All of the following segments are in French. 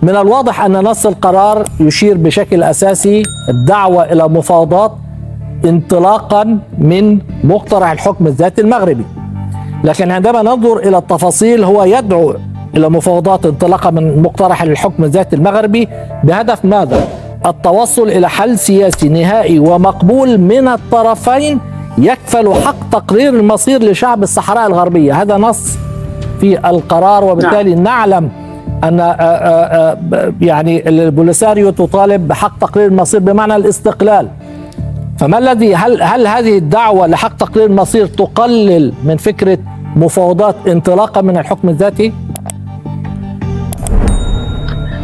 من الواضح أن نص القرار يشير بشكل أساسي الدعوة إلى مفاوضات انطلاقا من مقترح الحكم الذاتي المغربي، لكن عندما ننظر إلى التفاصيل هو يدعو إلى مفاوضات انطلاقا من مقترح الحكم الذاتي المغربي بهدف ماذا؟ التوصل إلى حل سياسي نهائي ومقبول من الطرفين يكفل حق تقرير المصير لشعب الصحراء الغربية. هذا نص في القرار، وبالتالي نعلم أن يعني البوليساريو تطالب بحق تقرير المصير بمعنى الاستقلال. فما الذي هل هذه الدعوة لحق تقرير المصير تقلل من فكرة مفاوضات انطلاقا من الحكم الذاتي؟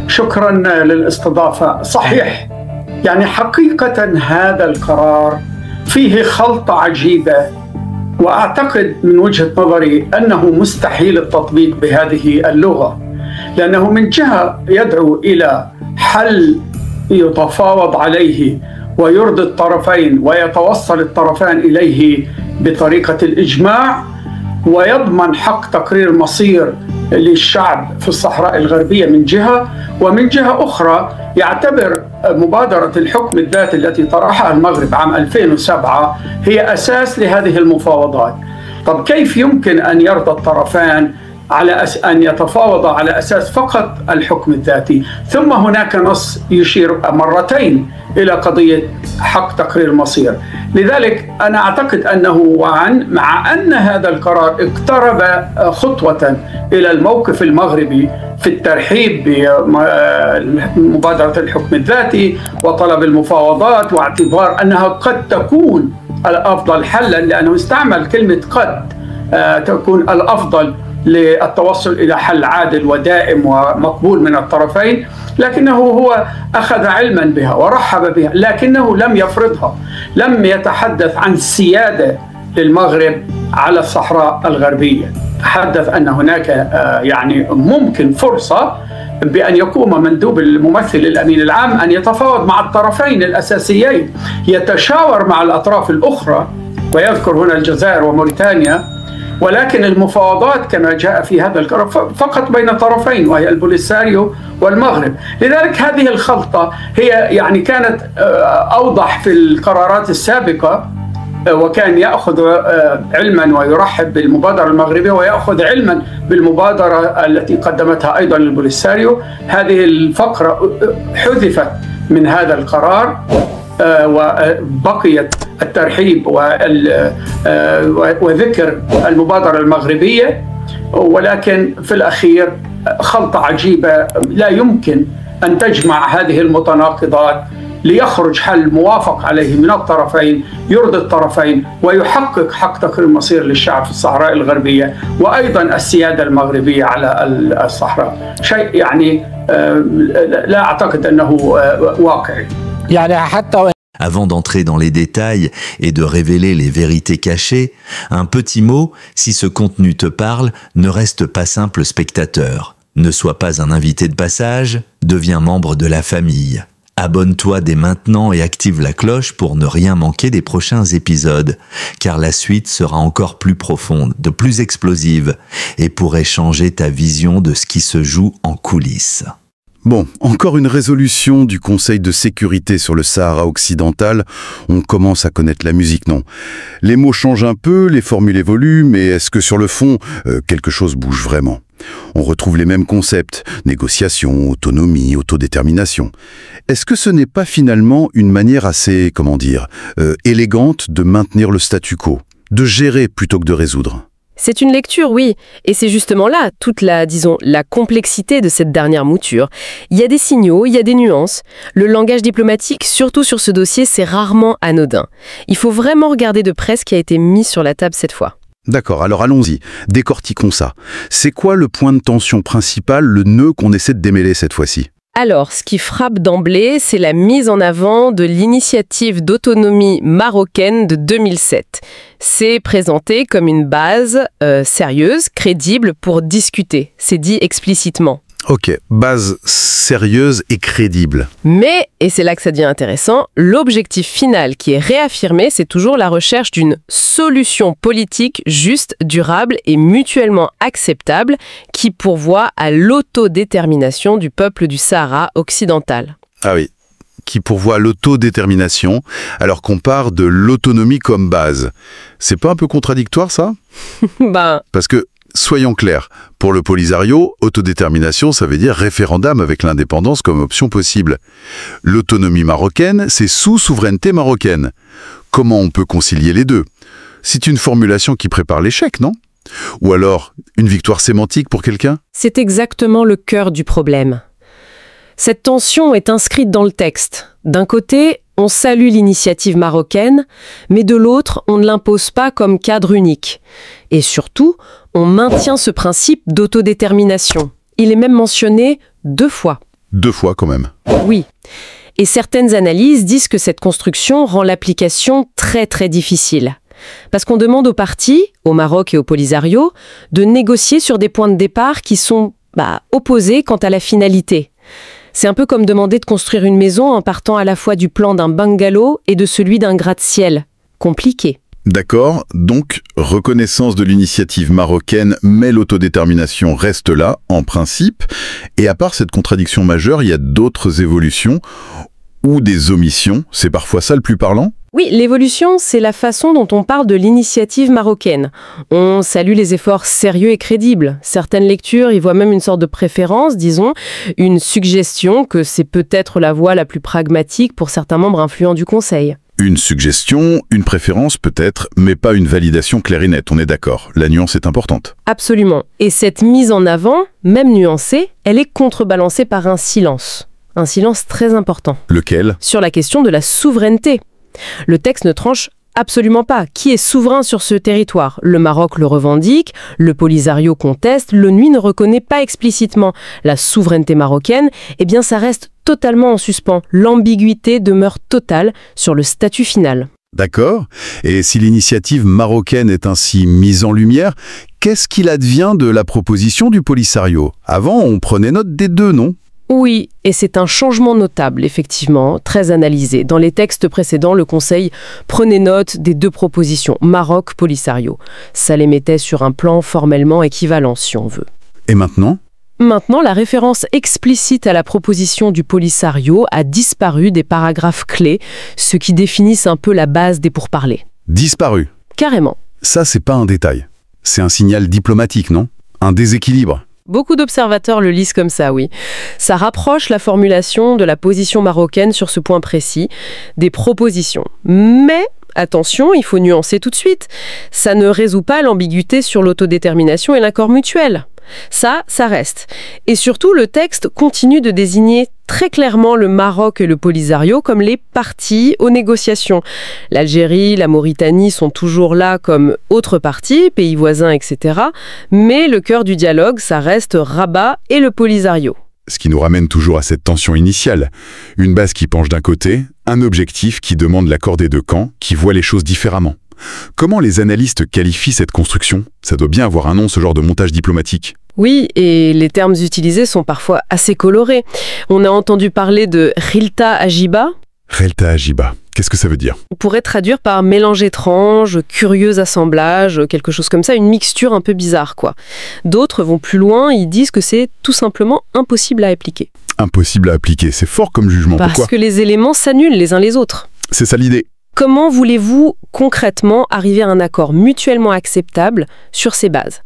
شكرا للاستضافة. صحيح، يعني حقيقة هذا القرار فيه خلطة عجيبة، وأعتقد من وجهة نظري أنه مستحيل التطبيق بهذه اللغة، لأنه من جهة يدعو إلى حل يتفاوض عليه ويرضي الطرفين ويتوصل الطرفان إليه بطريقة الإجماع، ويضمن حق تقرير مصير للشعب في الصحراء الغربية من جهة، ومن جهة أخرى يعتبر مبادرة الحكم الذاتي التي طرحها المغرب عام 2007 هي أساس لهذه المفاوضات. طب كيف يمكن أن يرضى الطرفان على أن يتفاوض على أساس فقط الحكم الذاتي؟ ثم هناك نص يشير مرتين إلى قضية حق تقرير المصير. لذلك أنا أعتقد أنه مع أن هذا القرار اقترب خطوة إلى الموقف المغربي في الترحيب بمبادرة الحكم الذاتي وطلب المفاوضات، واعتبار أنها قد تكون الأفضل حلا، لأنه استعمل كلمة قد تكون الأفضل للتوصل إلى حل عادل ودائم ومقبول من الطرفين، لكنه هو أخذ علما بها ورحب بها، لكنه لم يفرضها، لم يتحدث عن سيادة للمغرب على الصحراء الغربية. تحدث أن هناك يعني ممكن فرصة بأن يقوم مندوب الممثل الأمين العام أن يتفاوض مع الطرفين الأساسيين، يتشاور مع الأطراف الأخرى، ويذكر هنا الجزائر وموريتانيا، ولكن المفاوضات كما جاء في هذا القرار فقط بين طرفين وهي البوليساريو والمغرب. لذلك هذه الخلطة هي يعني كانت أوضح في القرارات السابقة، وكان يأخذ علما ويرحب بالمبادرة المغربية ويأخذ علما بالمبادرة التي قدمتها أيضا البوليساريو. هذه الفقرة حذفت من هذا القرار، وبقيت الترحيب وذكر المبادرة المغربية، ولكن في الأخير خلطة عجيبة لا يمكن أن تجمع هذه المتناقضات ليخرج حل موافق عليه من الطرفين يرضي الطرفين ويحقق حق تقرير المصير للشعب في الصحراء الغربية وأيضا السيادة المغربية على الصحراء. شيء يعني لا أعتقد أنه واقعي. يعني حتى Avant d'entrer dans les détails et de révéler les vérités cachées, un petit mot, si ce contenu te parle, ne reste pas simple spectateur. Ne sois pas un invité de passage, deviens membre de la famille. Abonne-toi dès maintenant et active la cloche pour ne rien manquer des prochains épisodes, car la suite sera encore plus profonde, de plus explosive, et pourrait changer ta vision de ce qui se joue en coulisses. Bon, encore une résolution du Conseil de sécurité sur le Sahara occidental. On commence à connaître la musique, non? Les mots changent un peu, les formules évoluent, mais est-ce que sur le fond, quelque chose bouge vraiment? On retrouve les mêmes concepts, négociation, autonomie, autodétermination. Est-ce que ce n'est pas finalement une manière assez, élégante de maintenir le statu quo, de gérer plutôt que de résoudre? C'est une lecture, oui, et c'est justement là toute la complexité de cette dernière mouture. Il y a des signaux, il y a des nuances. Le langage diplomatique, surtout sur ce dossier, c'est rarement anodin. Il faut vraiment regarder de près ce qui a été mis sur la table cette fois. D'accord, alors allons-y, décortiquons ça. C'est quoi le point de tension principal, le nœud qu'on essaie de démêler cette fois-ci ? Alors, ce qui frappe d'emblée, c'est la mise en avant de l'initiative d'autonomie marocaine de 2007. C'est présenté comme une base sérieuse, crédible pour discuter. C'est dit explicitement. Ok, base sérieuse et crédible. Mais, et c'est là que ça devient intéressant, l'objectif final qui est réaffirmé, c'est toujours la recherche d'une solution politique juste, durable et mutuellement acceptable qui pourvoit à l'autodétermination du peuple du Sahara occidental. Ah oui, qui pourvoit à l'autodétermination, alors qu'on part de l'autonomie comme base. C'est pas un peu contradictoire, ça ? Parce que, soyons clairs, pour le Polisario, autodétermination, ça veut dire référendum avec l'indépendance comme option possible. L'autonomie marocaine, c'est sous souveraineté marocaine. Comment on peut concilier les deux ? C'est une formulation qui prépare l'échec, non ? Ou alors, une victoire sémantique pour quelqu'un ? C'est exactement le cœur du problème. Cette tension est inscrite dans le texte. D'un côté, on salue l'initiative marocaine, mais de l'autre, on ne l'impose pas comme cadre unique. Et surtout, on maintient ce principe d'autodétermination. Il est même mentionné 2 fois. 2 fois quand même. Oui. Et certaines analyses disent que cette construction rend l'application très très difficile. Parce qu'on demande aux parties, au Maroc et au Polisario, de négocier sur des points de départ qui sont opposés quant à la finalité. C'est un peu comme demander de construire une maison en partant à la fois du plan d'un bungalow et de celui d'un gratte-ciel. Compliqué. D'accord, donc reconnaissance de l'initiative marocaine, mais l'autodétermination reste là, en principe. Et à part cette contradiction majeure, il y a d'autres évolutions ou des omissions. C'est parfois ça le plus parlant ? Oui, l'évolution, c'est la façon dont on parle de l'initiative marocaine. On salue les efforts sérieux et crédibles. Certaines lectures y voient même une sorte de préférence, disons, une suggestion que c'est peut-être la voie la plus pragmatique pour certains membres influents du Conseil. Une suggestion, une préférence peut-être, mais pas une validation claire et nette, on est d'accord. La nuance est importante. Absolument. Et cette mise en avant, même nuancée, elle est contrebalancée par un silence. Un silence très important. Lequel ? Sur la question de la souveraineté. Le texte ne tranche absolument pas. Qui est souverain sur ce territoire ? Le Maroc le revendique, le Polisario conteste, l'ONU ne reconnaît pas explicitement la souveraineté marocaine. Eh bien, ça reste totalement en suspens. L'ambiguïté demeure totale sur le statut final. D'accord. Et si l'initiative marocaine est ainsi mise en lumière, qu'est-ce qu'il advient de la proposition du Polisario ? Avant, on prenait note des 2, non ? Oui, et c'est un changement notable, effectivement, très analysé. Dans les textes précédents, le Conseil prenait note des 2 propositions, Maroc-Polisario. Ça les mettait sur un plan formellement équivalent, si on veut. Et maintenant ? Maintenant, la référence explicite à la proposition du Polisario a disparu des paragraphes clés, ce qui définissent un peu la base des pourparlers. Disparu ? Carrément. Ça, c'est pas un détail. C'est un signal diplomatique, non ? Un déséquilibre. Beaucoup d'observateurs le lisent comme ça, oui. Ça rapproche la formulation de la position marocaine sur ce point précis des propositions. Mais, attention, il faut nuancer tout de suite. Ça ne résout pas l'ambiguïté sur l'autodétermination et l'accord mutuel. Ça reste. Et surtout, le texte continue de désigner très clairement le Maroc et le Polisario comme les parties aux négociations. L'Algérie, la Mauritanie sont toujours là comme autres parties, pays voisins, etc. Mais le cœur du dialogue, ça reste Rabat et le Polisario. Ce qui nous ramène toujours à cette tension initiale. Une base qui penche d'un côté, un objectif qui demande l'accord des 2 camps, qui voit les choses différemment. Comment les analystes qualifient cette construction ? Ça doit bien avoir un nom, ce genre de montage diplomatique. Oui, et les termes utilisés sont parfois assez colorés. On a entendu parler de Khilta Ajiba. Khilta Ajiba, qu'est-ce que ça veut dire ? On pourrait traduire par mélange étrange, curieux assemblage, quelque chose comme ça, une mixture un peu bizarre, quoi. D'autres vont plus loin, ils disent que c'est tout simplement impossible à appliquer. Impossible à appliquer, c'est fort comme jugement. Parce Pourquoi ? que les éléments s'annulent les uns les autres. C'est ça l'idée. Comment voulez-vous concrètement arriver à un accord mutuellement acceptable sur ces bases ?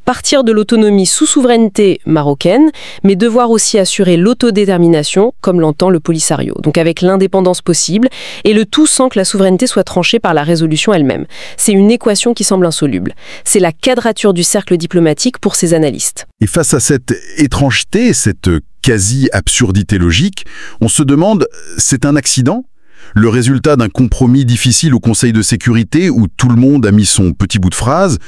Partir de l'autonomie sous souveraineté marocaine, mais devoir aussi assurer l'autodétermination, comme l'entend le Polisario, donc avec l'indépendance possible, et le tout sans que la souveraineté soit tranchée par la résolution elle-même. C'est une équation qui semble insoluble. C'est la quadrature du cercle diplomatique pour ces analystes. Et face à cette étrangeté, cette quasi-absurdité logique, on se demande, c'est un accident ? Le résultat d'un compromis difficile au Conseil de sécurité où tout le monde a mis son petit bout de phrase,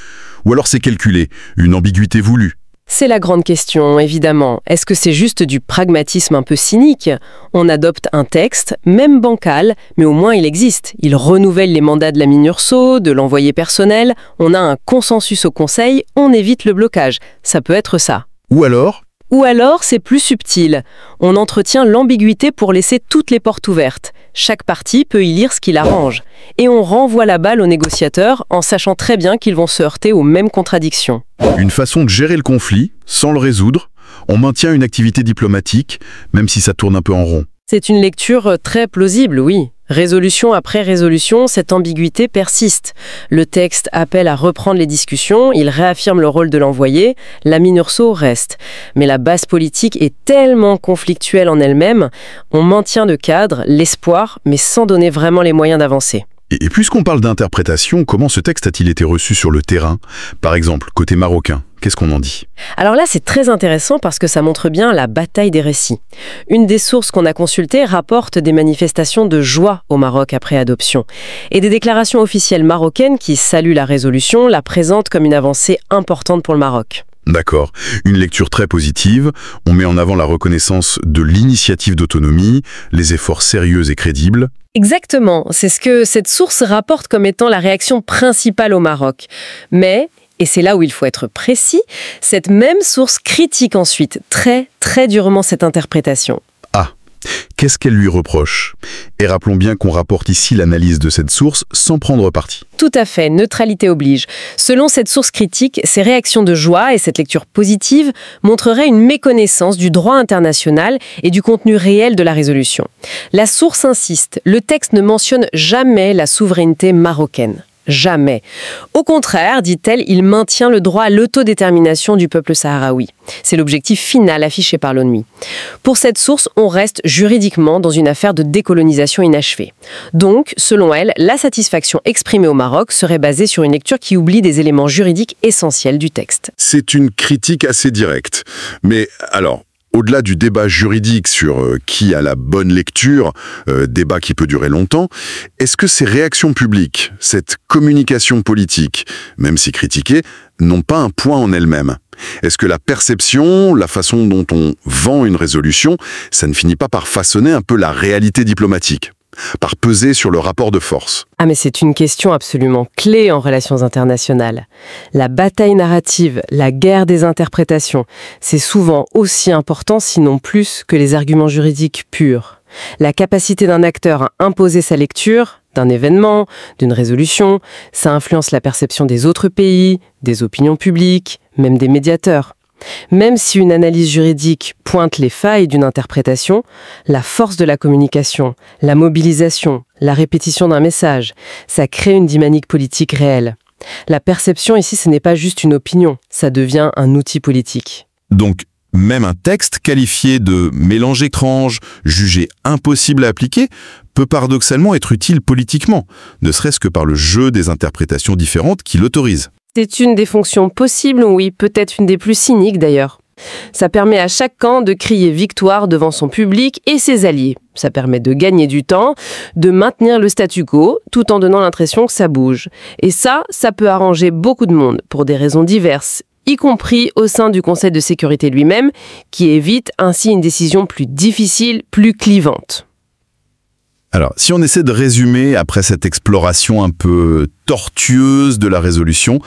ou alors c'est calculé, une ambiguïté voulue? C'est la grande question, évidemment. Est-ce que c'est juste du pragmatisme un peu cynique ? On adopte un texte, même bancal, mais au moins il existe. Il renouvelle les mandats de la MINURSO, de l'envoyé personnel, on a un consensus au Conseil, on évite le blocage. Ça peut être ça. Ou alors, Ou alors, c'est plus subtil. On entretient l'ambiguïté pour laisser toutes les portes ouvertes. Chaque partie peut y lire ce qui l'arrange. Et on renvoie la balle aux négociateurs en sachant très bien qu'ils vont se heurter aux mêmes contradictions. Une façon de gérer le conflit, sans le résoudre, on maintient une activité diplomatique, même si ça tourne un peu en rond. C'est une lecture très plausible, oui. Résolution après résolution, cette ambiguïté persiste. Le texte appelle à reprendre les discussions, il réaffirme le rôle de l'envoyé, l'Amin Urso reste. Mais la base politique est tellement conflictuelle en elle-même, on maintient le cadre, l'espoir, mais sans donner vraiment les moyens d'avancer. Et puisqu'on parle d'interprétation, comment ce texte a-t-il été reçu sur le terrain? Par exemple, côté marocain, qu'est-ce qu'on en dit? Alors là, c'est très intéressant parce que ça montre bien la bataille des récits. Une des sources qu'on a consultées rapporte des manifestations de joie au Maroc après adoption. Et des déclarations officielles marocaines qui saluent la résolution la présentent comme une avancée importante pour le Maroc. D'accord. Une lecture très positive. On met en avant la reconnaissance de l'initiative d'autonomie, les efforts sérieux et crédibles. Exactement. C'est ce que cette source rapporte comme étant la réaction principale au Maroc. Mais, et c'est là où il faut être précis, cette même source critique ensuite très, très durement cette interprétation. Ah, qu'est-ce qu'elle lui reproche? Et rappelons bien qu'on rapporte ici l'analyse de cette source sans prendre parti. Tout à fait, neutralité oblige. Selon cette source critique, ces réactions de joie et cette lecture positive montreraient une méconnaissance du droit international et du contenu réel de la résolution. La source insiste, le texte ne mentionne jamais la souveraineté marocaine. Jamais. Au contraire, dit-elle, il maintient le droit à l'autodétermination du peuple sahraoui. C'est l'objectif final affiché par l'ONU. Pour cette source, on reste juridiquement dans une affaire de décolonisation inachevée. Donc, selon elle, la satisfaction exprimée au Maroc serait basée sur une lecture qui oublie des éléments juridiques essentiels du texte. C'est une critique assez directe. Mais alors, au-delà du débat juridique sur qui a la bonne lecture, débat qui peut durer longtemps, est-ce que ces réactions publiques, cette communication politique, même si critiquée, n'ont pas un point en elles-mêmes? Est-ce que la perception, la façon dont on vend une résolution, ça ne finit pas par façonner un peu la réalité diplomatique, par peser sur le rapport de force? Ah mais c'est une question absolument clé en relations internationales. La bataille narrative, la guerre des interprétations, c'est souvent aussi important, sinon plus, que les arguments juridiques purs. La capacité d'un acteur à imposer sa lecture, d'un événement, d'une résolution, ça influence la perception des autres pays, des opinions publiques, même des médiateurs. Même si une analyse juridique pointe les failles d'une interprétation, la force de la communication, la mobilisation, la répétition d'un message, ça crée une dynamique politique réelle. La perception ici, ce n'est pas juste une opinion, ça devient un outil politique. Donc, même un texte qualifié de mélange étrange, jugé impossible à appliquer, peut paradoxalement être utile politiquement, ne serait-ce que par le jeu des interprétations différentes qui l'autorisent. C'est une des fonctions possibles, oui, peut-être une des plus cyniques d'ailleurs. Ça permet à chaque camp de crier victoire devant son public et ses alliés. Ça permet de gagner du temps, de maintenir le statu quo, tout en donnant l'impression que ça bouge. Et ça peut arranger beaucoup de monde, pour des raisons diverses, y compris au sein du Conseil de sécurité lui-même, qui évite ainsi une décision plus difficile, plus clivante. Alors, si on essaie de résumer après cette exploration un peu tortueuse de la résolution,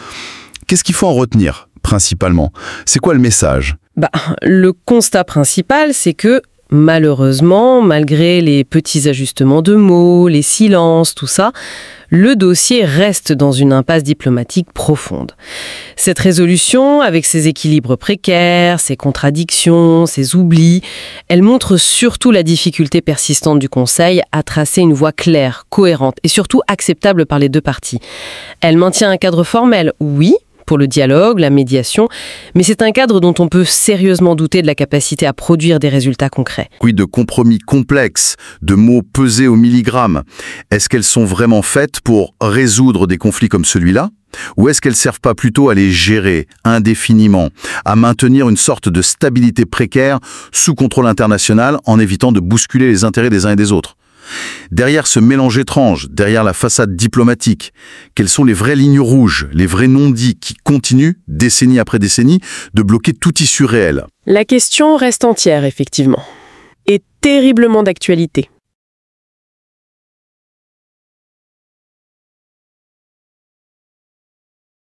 qu'est-ce qu'il faut en retenir, principalement? C'est quoi le message? Le constat principal, c'est que, malheureusement, malgré les petits ajustements de mots, les silences, tout ça, le dossier reste dans une impasse diplomatique profonde. Cette résolution, avec ses équilibres précaires, ses contradictions, ses oublis, elle montre surtout la difficulté persistante du Conseil à tracer une voie claire, cohérente et surtout acceptable par les deux parties. Elle maintient un cadre formel, oui, pour le dialogue, la médiation, mais c'est un cadre dont on peut sérieusement douter de la capacité à produire des résultats concrets. Oui, de compromis complexes, de mots pesés au milligramme. Est-ce qu'elles sont vraiment faites pour résoudre des conflits comme celui-là? Ou est-ce qu'elles servent pas plutôt à les gérer indéfiniment, à maintenir une sorte de stabilité précaire sous contrôle international en évitant de bousculer les intérêts des uns et des autres? Derrière ce mélange étrange, derrière la façade diplomatique, quelles sont les vraies lignes rouges, les vrais non-dits qui continuent, décennie après décennie, de bloquer tout issue réel? La question reste entière, effectivement, et terriblement d'actualité.